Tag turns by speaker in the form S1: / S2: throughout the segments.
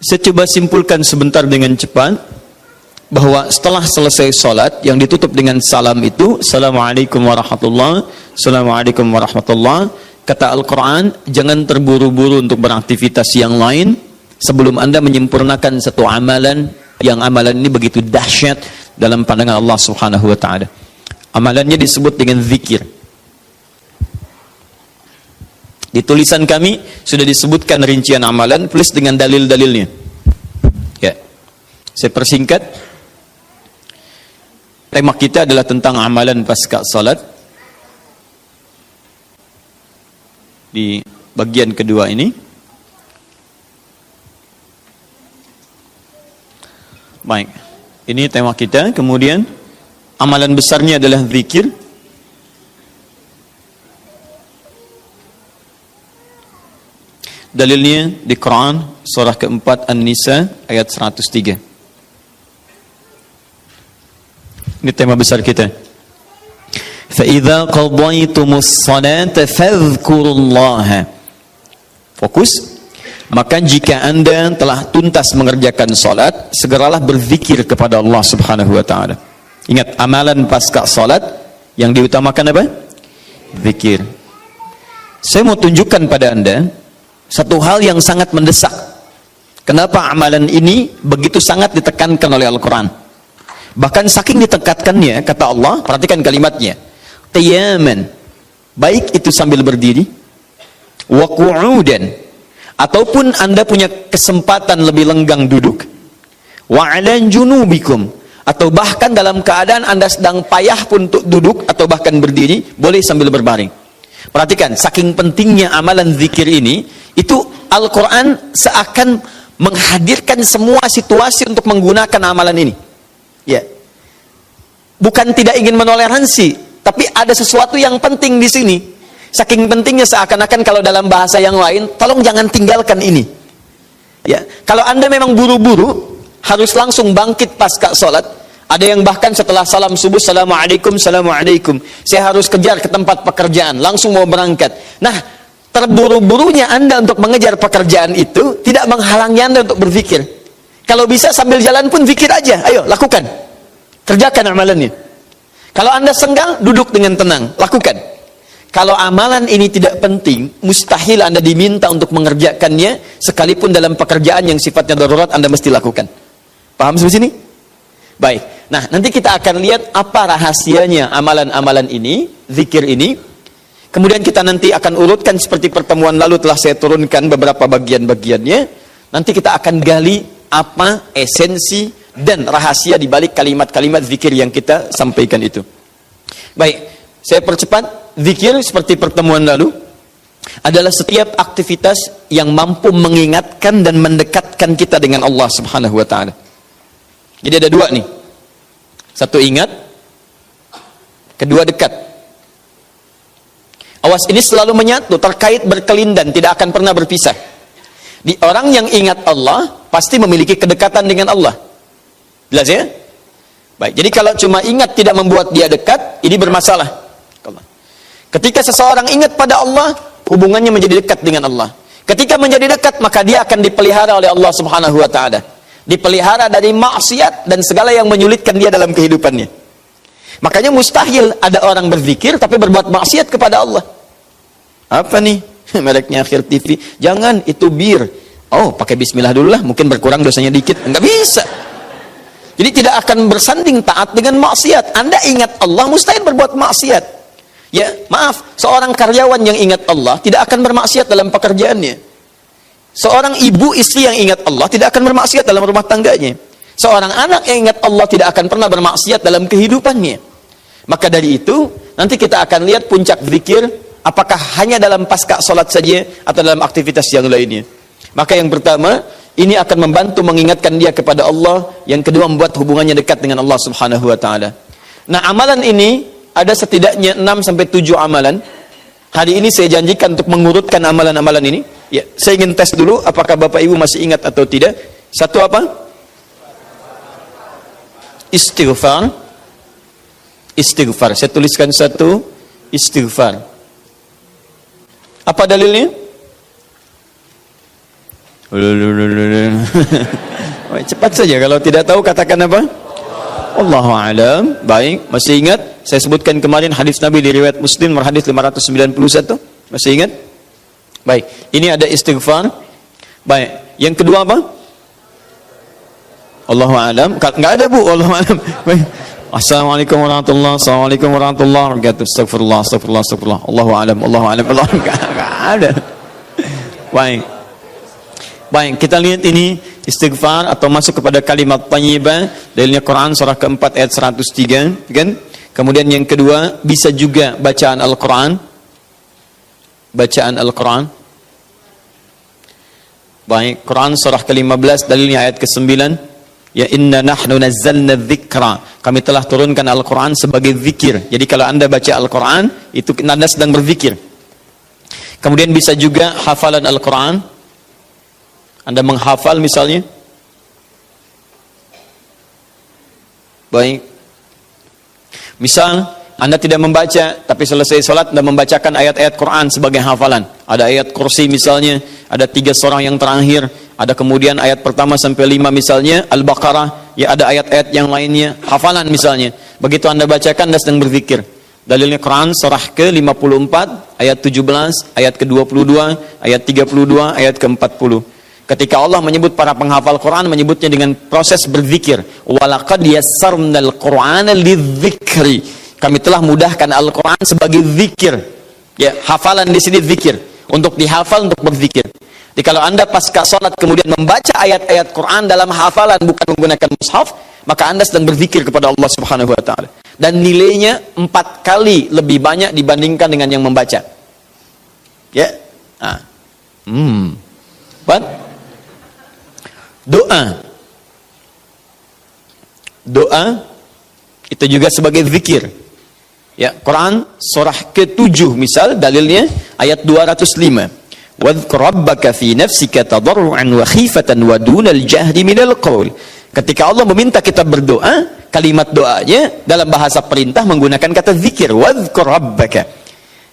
S1: Saya coba simpulkan sebentar dengan cepat bahwa setelah selesai sholat yang ditutup dengan salam itu, Assalamualaikum warahmatullahi, Assalamualaikum warahmatullahi. Kata Al-Quran, jangan terburu-buru untuk beraktivitas yang lain sebelum Anda menyempurnakan satu amalan, yang amalan ini begitu dahsyat dalam pandangan Allah Subhanahu wa Ta'ala. Amalannya disebut dengan zikir. Di tulisan kami sudah disebutkan rincian amalan plus dengan dalil-dalilnya. Ya, saya persingkat. Tema kita adalah tentang amalan pasca salat. Di bagian kedua ini. Baik, ini tema kita. Kemudian amalan besarnya adalah zikir. Dalilnya di Quran surah keempat An-Nisa ayat 103. Ini tema besar kita. فَإِذَا قَضَيْتُمُ الصَّلَاةَ فَاذْكُرُوا اللَّهَ. Fokus. Maka jika Anda telah tuntas mengerjakan salat, segeralah berzikir kepada Allah Subhanahu wa Ta'ala. Ingat, amalan pasca salat yang diutamakan apa? Zikir. Saya mau tunjukkan pada Anda satu hal yang sangat mendesak. Kenapa amalan ini begitu sangat ditekankan oleh Al-Quran? Bahkan saking ditekatkannya, kata Allah, perhatikan kalimatnya, qiyaman, baik itu sambil berdiri, wa qu'udan, ataupun Anda punya kesempatan lebih lenggang duduk, wa 'ala junubikum, atau bahkan dalam keadaan Anda sedang payah pun untuk duduk atau bahkan berdiri, boleh sambil berbaring. Perhatikan, saking pentingnya amalan zikir ini, itu Al-Quran seakan menghadirkan semua situasi untuk menggunakan amalan ini. Ya, bukan tidak ingin menoleransi, tapi ada sesuatu yang penting di sini. Saking pentingnya seakan-akan kalau dalam bahasa yang lain, tolong jangan tinggalkan ini. Ya, kalau Anda memang buru-buru, harus langsung bangkit pasca sholat. Ada yang bahkan setelah salam subuh, Assalamualaikum, Assalamualaikum, saya harus kejar ke tempat pekerjaan, langsung mau berangkat. Nah, terburu-burunya Anda untuk mengejar pekerjaan itu tidak menghalangi Anda untuk berzikir. Kalau bisa sambil jalan pun zikir aja, ayo lakukan, kerjakan amalannya. Kalau Anda senggang, duduk dengan tenang, lakukan. Kalau amalan ini tidak penting, mustahil Anda diminta untuk mengerjakannya, sekalipun dalam pekerjaan yang sifatnya darurat Anda mesti lakukan. Paham sampai sini? Baik, nah nanti kita akan lihat apa rahasianya amalan-amalan ini, zikir ini. Kemudian kita nanti akan urutkan seperti pertemuan lalu telah saya turunkan beberapa bagian-bagiannya. Nanti kita akan gali apa esensi dan rahasia di balik kalimat-kalimat zikir yang kita sampaikan itu. Baik, saya percepat. Zikir seperti pertemuan lalu adalah setiap aktivitas yang mampu mengingatkan dan mendekatkan kita dengan Allah Subhanahu wa Ta'ala. Jadi ada dua nih. Satu ingat, kedua dekat. Awas, ini selalu menyatu, terkait berkelindan, tidak akan pernah berpisah. Di orang yang ingat Allah pasti memiliki kedekatan dengan Allah. Jelas ya? Baik, jadi kalau cuma ingat tidak membuat dia dekat, ini bermasalah. Ketika seseorang ingat pada Allah, hubungannya menjadi dekat dengan Allah. Ketika menjadi dekat, maka dia akan dipelihara oleh Allah Subhanahu wa Ta'ala. Dipelihara dari maksiat dan segala yang menyulitkan dia dalam kehidupannya. Makanya mustahil ada orang berzikir tapi berbuat maksiat kepada Allah. Apa nih? Mereknya Akhir TV. Jangan, itu bir. Oh, pakai bismillah dulu lah, mungkin berkurang dosanya dikit. Enggak bisa. Jadi tidak akan bersanding taat dengan maksiat. Anda ingat Allah, mustahil berbuat maksiat. Ya, maaf, seorang karyawan yang ingat Allah tidak akan bermaksiat dalam pekerjaannya. Seorang ibu istri yang ingat Allah tidak akan bermaksiat dalam rumah tangganya. Seorang anak yang ingat Allah tidak akan pernah bermaksiat dalam kehidupannya. Maka dari itu, nanti kita akan lihat puncak zikir, apakah hanya dalam pasca sholat saja atau dalam aktivitas yang lainnya. Maka yang pertama, ini akan membantu mengingatkan dia kepada Allah. Yang kedua, membuat hubungannya dekat dengan Allah Subhanahu wa Ta'ala. Nah, amalan ini ada setidaknya 6-7 amalan. Hari ini saya janjikan untuk mengurutkan amalan-amalan ini. Ya, saya ingin tes dulu apakah Bapak Ibu masih ingat atau tidak. Satu apa? Istighfar. Istighfar. Saya tuliskan satu, istighfar. Apa dalilnya? Cepat saja, kalau tidak tahu katakan apa? Allahu a'lam. Baik, masih ingat? Saya sebutkan kemarin hadis Nabi di riwayat Muslim hadis 591. Masih ingat? Baik, ini ada istighfar. Baik, yang kedua apa? Allahu a'lam. Enggak ada, Bu, Allahu a'lam. Baik. Assalamualaikum warahmatullahi wabarakatuh. Assalamualaikum warahmatullahi wabarakatuh. Astagfirullah, astagfirullah, astagfirullah. Allahu a'lam, Allahu a'lam. Enggak ada. Baik. Baik, kita lihat ini istighfar atau masuk kepada kalimat thayyibah. Dalilnya Quran surah keempat ayat 103, kan? Kemudian yang kedua, bisa juga bacaan Al-Quran. Bacaan Al-Quran. Baik, Quran surah ke-15, dalilnya ayat ke-9. Ya inna nahnu nazzalna dzikra. Kami telah turunkan Al-Quran sebagai zikir. Jadi kalau Anda baca Al-Quran, itu Anda sedang berzikir. Kemudian bisa juga hafalan Al-Quran. Anda menghafal misalnya. Baik. Misal Anda tidak membaca, tapi selesai sholat Anda membacakan ayat-ayat Quran sebagai hafalan. Ada ayat kursi misalnya, ada 3 surah yang terakhir, ada kemudian ayat pertama sampai 5 misalnya, Al-Baqarah, ya ada ayat-ayat yang lainnya, hafalan misalnya. Begitu Anda bacakan, Anda sedang berzikir. Dalilnya Quran surah ke-54, ayat 17, ayat ke-22, ayat 32, ayat ke-40. Ketika Allah menyebut para penghafal Quran, menyebutnya dengan proses berzikir. Walaqad yassarnal Qur'ana lidzikri. Kami telah mudahkan Al-Quran sebagai zikir. Ya, hafalan di sini zikir. Untuk dihafal, untuk berzikir. Jadi kalau Anda pasca salat kemudian membaca ayat-ayat Quran dalam hafalan bukan menggunakan mushaf, maka Anda sedang berzikir kepada Allah Subhanahu wa taala. Dan nilainya 4 kali lebih banyak dibandingkan dengan yang membaca. Ya. Nah. What? Doa itu juga sebagai zikir. Ya, Quran surah ke-7 misal dalilnya ayat 205. Wadhkur rabbaka fi nafsika tadarruan wa khifatan wa dunal jahri minal qaul. Ketika Allah meminta kita berdoa, kalimat doanya dalam bahasa perintah menggunakan kata zikir. Wadhkur rabbaka.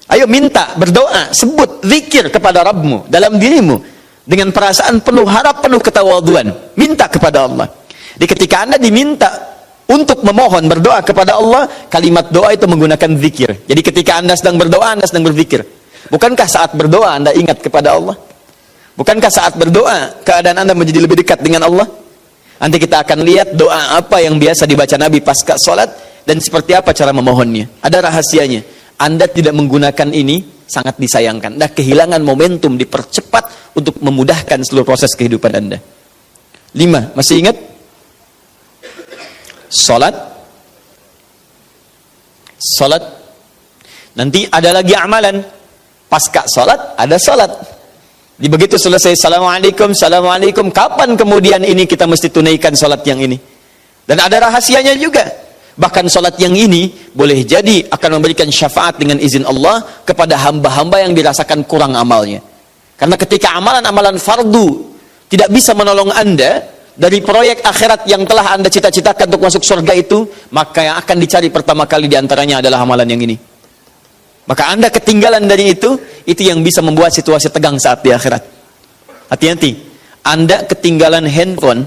S1: Ayo minta, berdoa, sebut zikir kepada Rabbmu dalam dirimu. Dengan perasaan penuh harap, penuh ketawaduan, minta kepada Allah. Jadi ketika Anda diminta untuk memohon, berdoa kepada Allah, kalimat doa itu menggunakan zikir. Jadi ketika Anda sedang berdoa, Anda sedang berzikir. Bukankah saat berdoa Anda ingat kepada Allah? Bukankah saat berdoa keadaan Anda menjadi lebih dekat dengan Allah? Nanti kita akan lihat doa apa yang biasa dibaca Nabi pasca sholat dan seperti apa cara memohonnya. Ada rahasianya. Anda tidak menggunakan ini, sangat disayangkan. Anda kehilangan momentum, dipercepat untuk memudahkan seluruh proses kehidupan Anda. 5, masih ingat? Salat. Nanti ada lagi amalan. Pasca salat, ada salat. Di begitu selesai, Assalamualaikum, Assalamualaikum. Kapan kemudian ini kita mesti tunaikan salat yang ini? Dan ada rahasianya juga. Bahkan salat yang ini boleh jadi akan memberikan syafaat dengan izin Allah kepada hamba-hamba yang dirasakan kurang amalnya. Karena ketika amalan-amalan fardu tidak bisa menolong Anda dari proyek akhirat yang telah Anda cita-citakan untuk masuk surga itu, maka yang akan dicari pertama kali diantaranya adalah amalan yang ini. Maka Anda ketinggalan dari itu yang bisa membuat situasi tegang saat di akhirat. Hati-hati, Anda ketinggalan handphone,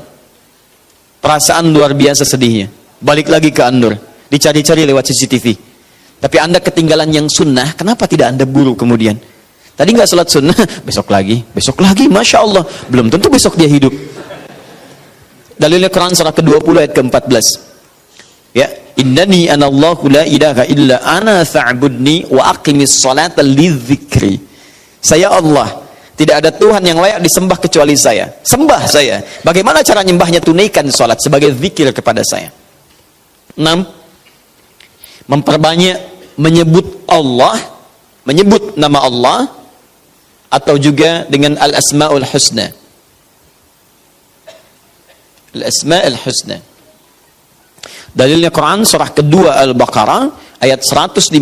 S1: perasaan luar biasa sedihnya. Balik lagi ke An-Nur, dicari-cari lewat CCTV. Tapi Anda ketinggalan yang sunnah, kenapa tidak Anda buru kemudian? Tadi nggak sholat sunnah, besok lagi, Masya Allah. Belum tentu besok dia hidup. Dalilnya Quran surah ke-20 ayat ke-14. Ya, innani anallahu la ilaha illa ana fa'budni wa aqimis salata lidzikri. Saya Allah, tidak ada Tuhan yang layak disembah kecuali saya. Sembah saya. Bagaimana cara nyembahnya? Tunaikan salat sebagai zikir kepada saya. 6. Memperbanyak menyebut Allah, menyebut nama Allah, atau juga dengan al-asma'ul husna. Al-asma'ul husna. Dalilnya Quran surah kedua Al-Baqarah ayat 152.